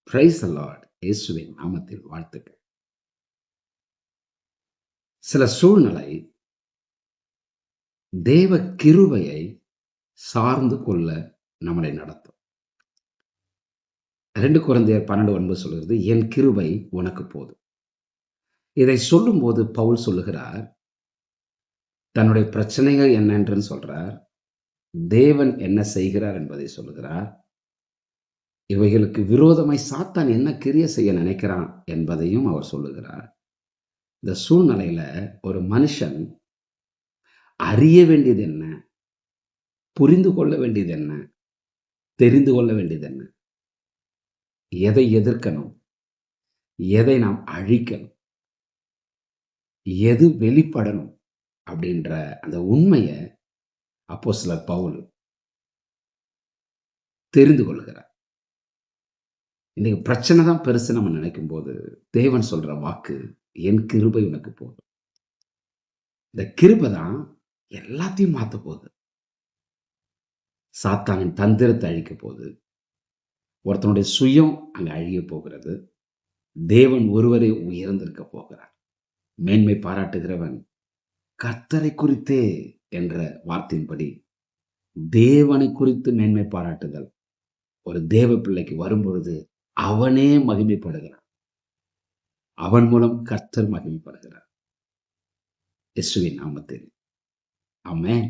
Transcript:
Praise the Lord. இயேசுவின் நாமத்தில் வாழ்த்துக்கள். சில சூழ்நிலை தேவ கிருபையை சார்ந்து கொள்ள நம்மளை நடத்தும். 2 கொரிந்தியர் 12:9 சொல்கிறது, என் கிருபை உனக்கு போதும். இதை சொல்லும்போது பவுல் சொல்லுகிறார், தன்னுடைய பிரச்சனைகள் என்னென்று சொல்றார், தேவன் என்ன செய்கிறார் என்பதை சொல்லுகிறார், இவைகளுக்கு விரோதமாய் சாத்தான் என்ன கிரியை செய்ய நினைக்கிறான் என்பதையும் அவர் சொல்லுகிறார். இந்த சூழ்நிலையில ஒரு மனுஷன் அறிய வேண்டியது என்ன, புரிந்து கொள்ள வேண்டியது என்ன, தெரிந்து கொள்ள வேண்டியது என்ன, எதை எதிர்க்கணும், எதை நாம் அழிக்கணும், எது வெளிப்படணும் அப்படின்ற அந்த உண்மையை அப்போஸ்தலர் பவுல் தெரிந்து கொள்கிறார். இன்னைக்கு பிரச்சனை தான் பெருசு நம்ம நினைக்கும் போது தேவன் சொல்ற வாக்கு, என் கிருபை உனக்கு போதும். இந்த கிருபை தான் எல்லாத்தையும் மாத்த போகுது. சாத்தானின் தந்திரத்தை அழிக்க போகுது. ஒருத்தனுடைய சுயம் அங்க அழிய போகிறது. தேவன் ஒருவரை உயர்ந்திருக்க போகிறார். மேன்மை பாராட்டுகிறவன் கர்த்தரை குறித்தே என்ற வார்த்தையின்படி தேவனை குறித்து மேன்மை பாராட்டுதல் ஒரு தேவ பிள்ளைக்கு வரும்பொழுது அவனே மகிமைப்படுகிறான். அவன் மூலம் கர்த்தர் மகிமைப்படுகிறார். இயேசுவின் நாமத்தில் ஆமென்.